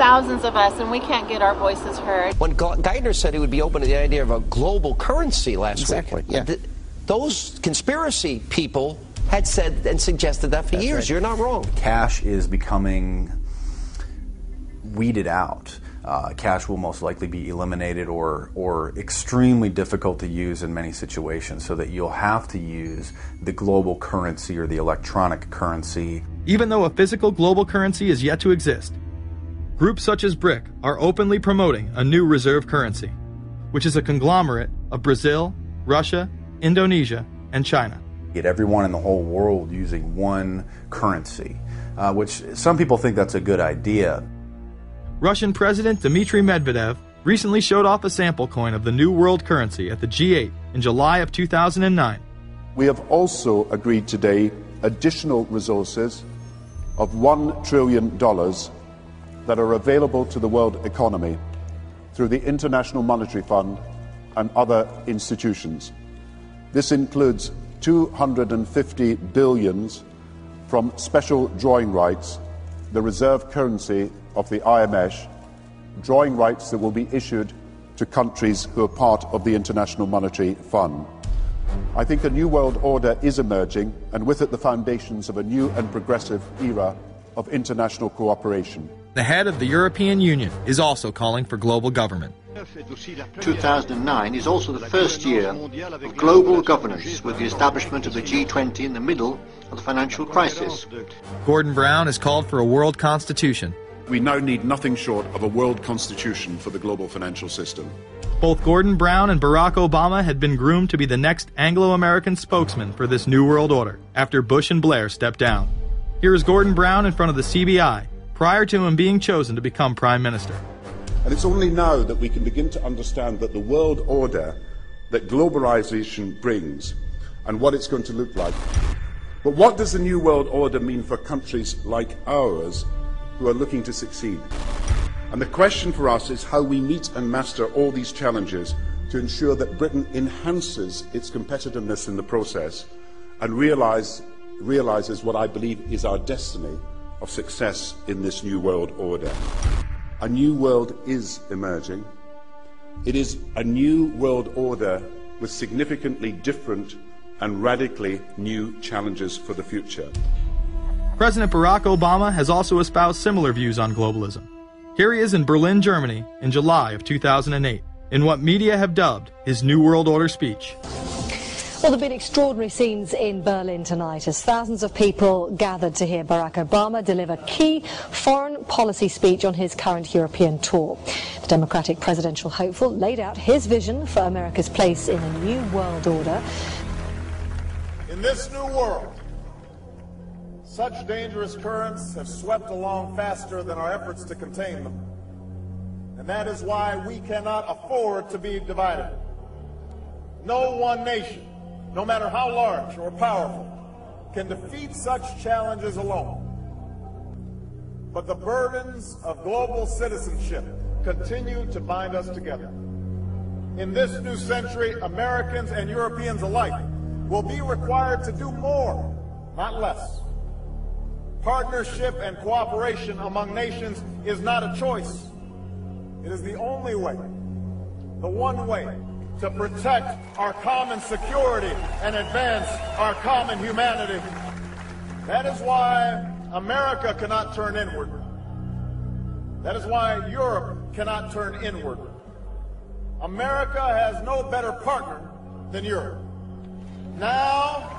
thousands of us, and we can't get our voices heard. When Geithner said he would be open to the idea of a global currency last week, yeah. Those conspiracy people had said and suggested that for years. Right. You're not wrong. Cash is becoming weeded out. Cash will most likely be eliminated or extremely difficult to use in many situations, so that you'll have to use the global currency or the electronic currency. Even though a physical global currency is yet to exist, groups such as BRIC are openly promoting a new reserve currency, which is a conglomerate of Brazil, Russia, Indonesia, and China. Get everyone in the whole world using one currency, which some people think that's a good idea. Russian President Dmitry Medvedev recently showed off a sample coin of the new world currency at the G8 in July of 2009. We have also agreed today additional resources of $1 trillion that are available to the world economy through the International Monetary Fund and other institutions. This includes $250 billion from special drawing rights, the reserve currency of the IMF, drawing rights that will be issued to countries who are part of the International Monetary Fund. I think a new world order is emerging, and with it the foundations of a new and progressive era of international cooperation. The head of the European Union is also calling for global government. 2009 is also the first year of global governance, with the establishment of the G20 in the middle of the financial crisis. Gordon Brown has called for a world constitution. We now need nothing short of a world constitution for the global financial system. Both Gordon Brown and Barack Obama had been groomed to be the next Anglo-American spokesman for this new world order after Bush and Blair stepped down. Here is Gordon Brown in front of the CBI prior to him being chosen to become Prime Minister. And it's only now that we can begin to understand that the world order that globalization brings and what it's going to look like. But what does the new world order mean for countries like ours who are looking to succeed? And the question for us is how we meet and master all these challenges to ensure that Britain enhances its competitiveness in the process and realizes what I believe is our destiny of success in this new world order. A new world is emerging. It is a new world order with significantly different and radically new challenges for the future. President Barack Obama has also espoused similar views on globalism. Here he is in Berlin, Germany, in July of 2008, in what media have dubbed his New World Order speech. Well, there have been extraordinary scenes in Berlin tonight as thousands of people gathered to hear Barack Obama deliver key foreign policy speech on his current European tour. The Democratic presidential hopeful laid out his vision for America's place in a new world order. In this new world, such dangerous currents have swept along faster than our efforts to contain them. And that is why we cannot afford to be divided. No one nation, no matter how large or powerful, can defeat such challenges alone. But the burdens of global citizenship continue to bind us together. In this new century, Americans and Europeans alike will be required to do more, not less. Partnership and cooperation among nations is not a choice. It is the only way, the one way, to protect our common security and advance our common humanity. That is why America cannot turn inward. That is why Europe cannot turn inward. America has no better partner than Europe. Now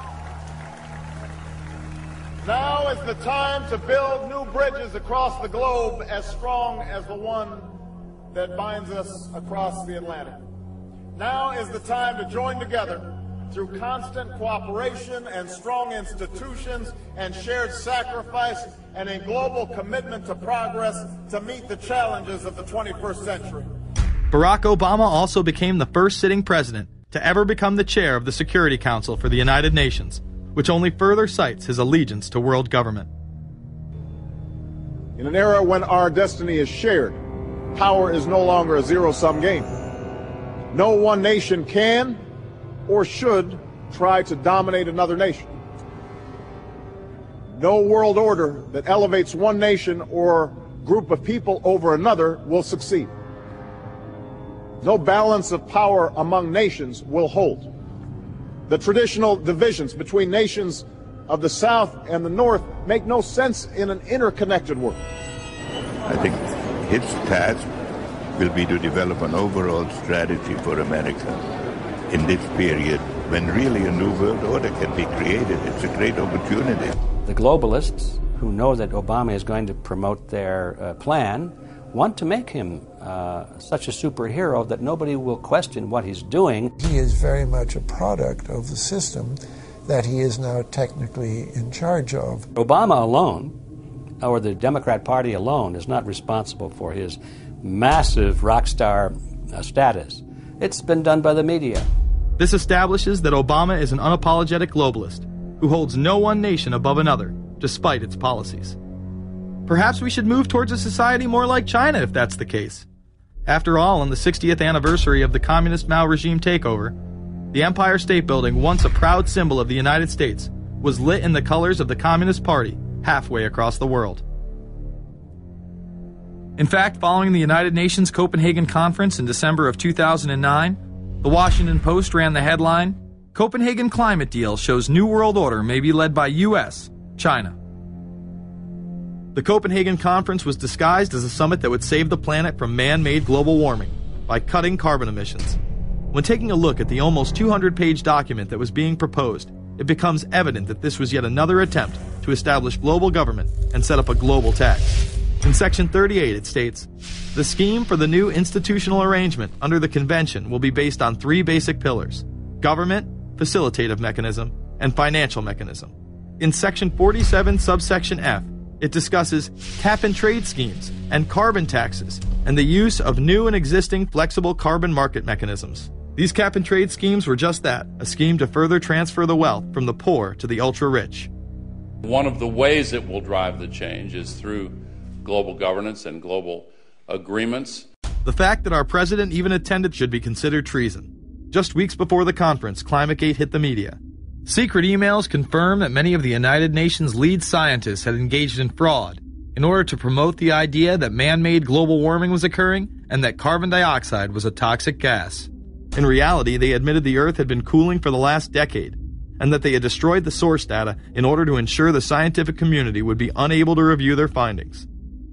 is the time to build new bridges across the globe as strong as the one that binds us across the Atlantic. Now is the time to join together through constant cooperation and strong institutions and shared sacrifice and a global commitment to progress to meet the challenges of the 21st century. Barack Obama also became the first sitting president to ever become the chair of the Security Council for the United Nations, which only further cites his allegiance to world government. In an era when our destiny is shared, power is no longer a zero-sum game. No one nation can or should try to dominate another nation. No world order that elevates one nation or group of people over another will succeed. No balance of power among nations will hold. The traditional divisions between nations of the South and the North make no sense in an interconnected world. I think his task will be to develop an overall strategy for America in this period when really a new world order can be created. It's a great opportunity. The globalists, who know that Obama is going to promote their plan, want to make him such a superhero that nobody will question what he's doing. He is very much a product of the system that he is now technically in charge of. Obama alone, or the Democrat Party alone, is not responsible for his massive rock star status. It's been done by the media. This establishes that Obama is an unapologetic globalist who holds no one nation above another, despite its policies. Perhaps we should move towards a society more like China if that's the case. After all, on the 60th anniversary of the communist Mao regime takeover, the Empire State Building, once a proud symbol of the United States, was lit in the colors of the Communist Party halfway across the world. In fact, following the United Nations Copenhagen Conference in December of 2009, the Washington Post ran the headline, "Copenhagen Climate Deal Shows New World Order May Be Led by U.S., China." The Copenhagen Conference was disguised as a summit that would save the planet from man-made global warming by cutting carbon emissions. When taking a look at the almost 200-page document that was being proposed, it becomes evident that this was yet another attempt to establish global government and set up a global tax. In Section 38, it states, "The scheme for the new institutional arrangement under the Convention will be based on three basic pillars: government, facilitative mechanism, and financial mechanism." In Section 47, subsection F, it discusses cap-and-trade schemes and carbon taxes and the use of new and existing flexible carbon market mechanisms. These cap-and-trade schemes were just that, a scheme to further transfer the wealth from the poor to the ultra-rich. One of the ways it will drive the change is through global governance and global agreements. The fact that our president even attended should be considered treason. Just weeks before the conference, ClimateGate hit the media. Secret emails confirm that many of the United Nations lead scientists had engaged in fraud in order to promote the idea that man-made global warming was occurring and that carbon dioxide was a toxic gas. In reality, they admitted the Earth had been cooling for the last decade, and that they had destroyed the source data in order to ensure the scientific community would be unable to review their findings.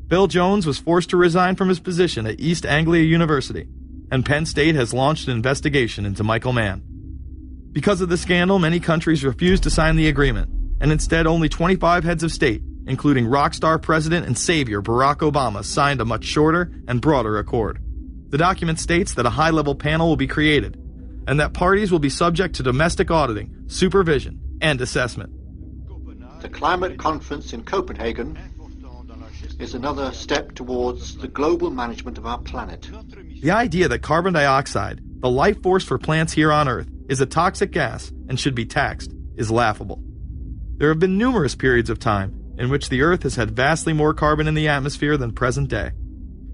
Bill Jones was forced to resign from his position at East Anglia University, and Penn State has launched an investigation into Michael Mann. Because of the scandal, many countries refused to sign the agreement, and instead only 25 heads of state, including rock star President and Savior Barack Obama, signed a much shorter and broader accord. The document states that a high-level panel will be created, and that parties will be subject to domestic auditing, supervision, and assessment. The climate conference in Copenhagen is another step towards the global management of our planet. The idea that carbon dioxide, the life force for plants here on Earth, is a toxic gas and should be taxed is laughable. There have been numerous periods of time in which the Earth has had vastly more carbon in the atmosphere than present day.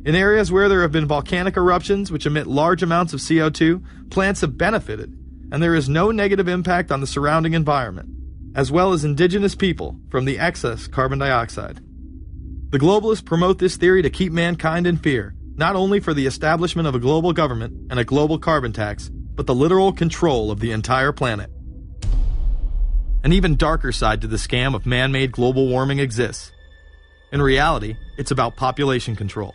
In areas where there have been volcanic eruptions which emit large amounts of CO2, plants have benefited, and there is no negative impact on the surrounding environment, as well as indigenous people from the excess carbon dioxide. The globalists promote this theory to keep mankind in fear, not only for the establishment of a global government and a global carbon tax, but the literal control of the entire planet. An even darker side to the scam of man-made global warming exists. In reality, it's about population control.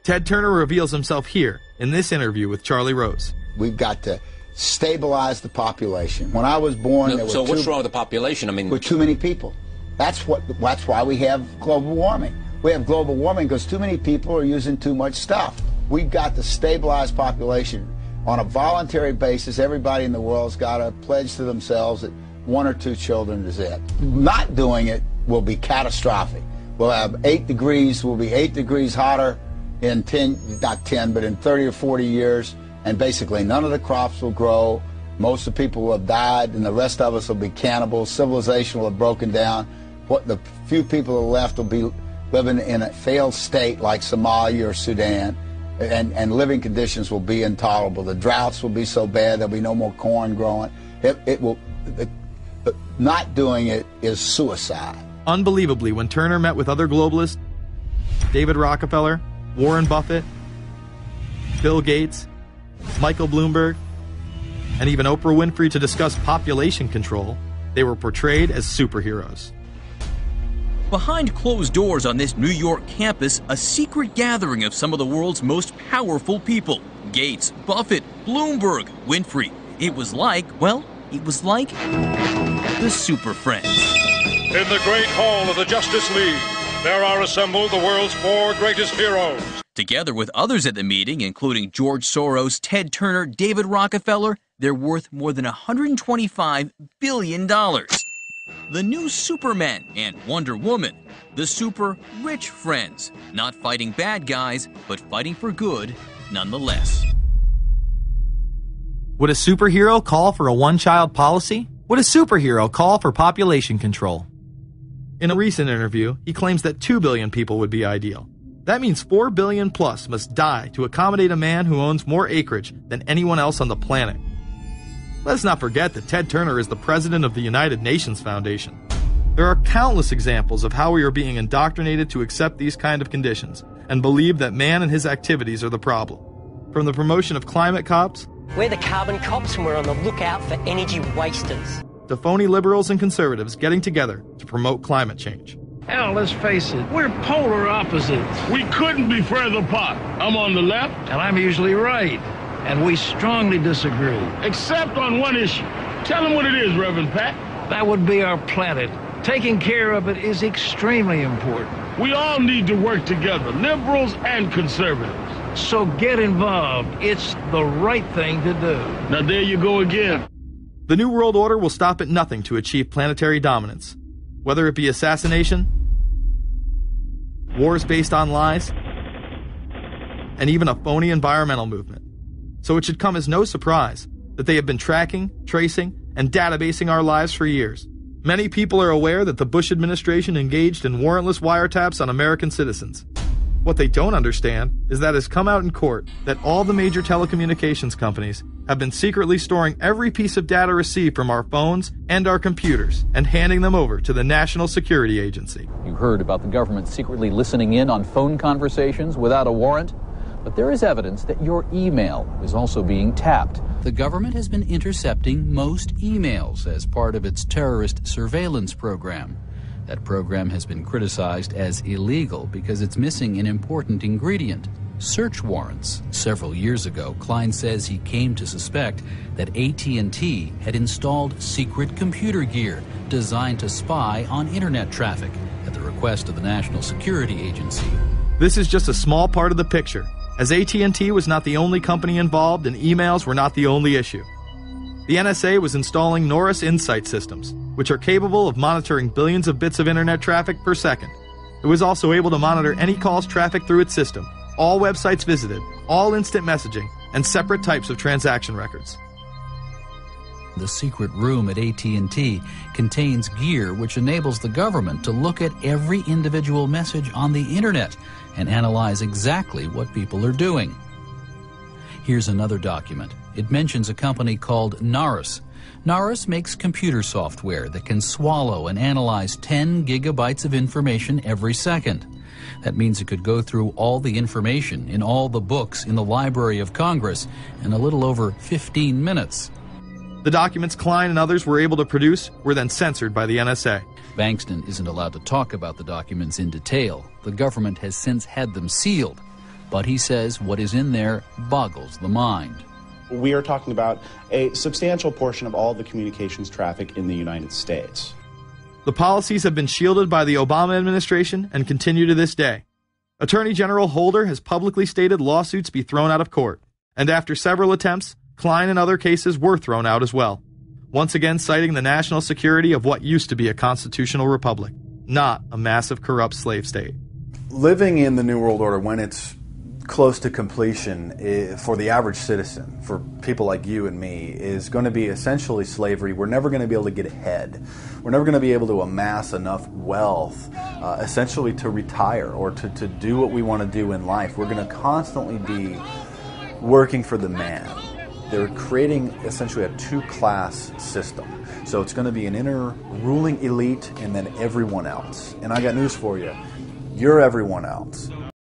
Ted Turner reveals himself here in this interview with Charlie Rose. We've got to stabilize the population. When I was born, there were so what's wrong with the population? I mean, with too many people. That's why we have global warming. We have global warming because too many people are using too much stuff. We've got to stabilize population on a voluntary basis. Everybody in the world's got to pledge to themselves that 1 or 2 children is it. Not doing it will be catastrophic. We'll have 8 degrees. We'll be 8 degrees hotter in 30 or 40 years, and basically none of the crops will grow. Most of the people will have died, and the rest of us will be cannibals. Civilization will have broken down. What the few people that are left will be living in a failed state like Somalia or Sudan, and living conditions will be intolerable. The droughts will be so bad there'll be no more corn growing. Not doing it is suicide. Unbelievably, when Turner met with other globalists, David Rockefeller, Warren Buffett, Bill Gates, Michael Bloomberg, and even Oprah Winfrey to discuss population control, they were portrayed as superheroes. Behind closed doors on this New York campus, a secret gathering of some of the world's most powerful people. Gates, Buffett, Bloomberg, Winfrey. It was like the Super Friends. In the great hall of the Justice League, there are assembled the world's 4 greatest heroes. Together with others at the meeting, including George Soros, Ted Turner, David Rockefeller, they're worth more than $125 billion. The new Superman and Wonder Woman, the super rich friends, not fighting bad guys, but fighting for good nonetheless. Would a superhero call for a one-child policy? Would a superhero call for population control? In a recent interview, he claims that 2 billion people would be ideal. That means 4 billion plus must die to accommodate a man who owns more acreage than anyone else on the planet. Let's not forget that Ted Turner is the president of the United Nations Foundation. There are countless examples of how we are being indoctrinated to accept these kind of conditions and believe that man and his activities are the problem. From the promotion of climate cops, we're the carbon cops and we're on the lookout for energy wasters, to phony liberals and conservatives getting together to promote climate change. Hell, let's face it, we're polar opposites. We couldn't be further apart. I'm on the left, and I'm usually right. And we strongly disagree. Except on one issue. Tell them what it is, Reverend Pat. That would be our planet. Taking care of it is extremely important. We all need to work together, liberals and conservatives. So get involved. It's the right thing to do. Now there you go again. The New World Order will stop at nothing to achieve planetary dominance. Whether it be assassination, wars based on lies, and even a phony environmental movement. So it should come as no surprise that they have been tracking, tracing, and databasing our lives for years. Many people are aware that the Bush administration engaged in warrantless wiretaps on American citizens. What they don't understand is that it has come out in court that all the major telecommunications companies have been secretly storing every piece of data received from our phones and our computers and handing them over to the National Security Agency. You heard about the government secretly listening in on phone conversations without a warrant. But there is evidence that your email is also being tapped. The government has been intercepting most emails as part of its terrorist surveillance program. That program has been criticized as illegal because it's missing an important ingredient: search warrants. Several years ago, Klein says he came to suspect that AT&T had installed secret computer gear designed to spy on internet traffic at the request of the National Security Agency. This is just a small part of the picture, as AT&T was not the only company involved and emails were not the only issue. The NSA was installing Norris Insight systems, which are capable of monitoring billions of bits of internet traffic per second. It was also able to monitor any calls traffic through its system, all websites visited, all instant messaging, and separate types of transaction records. The secret room at AT&T contains gear which enables the government to look at every individual message on the internet and analyze exactly what people are doing. Here's another document. It mentions a company called Narus. Narus makes computer software that can swallow and analyze 10 gigabytes of information every second. That means it could go through all the information in all the books in the Library of Congress in a little over 15 minutes. The documents Klein and others were able to produce were then censored by the NSA. Bankston isn't allowed to talk about the documents in detail. The government has since had them sealed. But he says what is in there boggles the mind. We are talking about a substantial portion of all the communications traffic in the United States. The policies have been shielded by the Obama administration and continue to this day. Attorney General Holder has publicly stated lawsuits be thrown out of court, and after several attempts, Klein and other cases were thrown out as well, once again citing the national security of what used to be a constitutional republic, not a massive corrupt slave state. Living in the New World Order, when it's close to completion, for the average citizen, for people like you and me, is going to be essentially slavery. We're never going to be able to get ahead. We're never going to be able to amass enough wealth, essentially to retire or to do what we want to do in life. We're going to constantly be working for the man. They're creating essentially a two-class system. So it's going to be an inner ruling elite and then everyone else. And I got news for you. You're everyone else.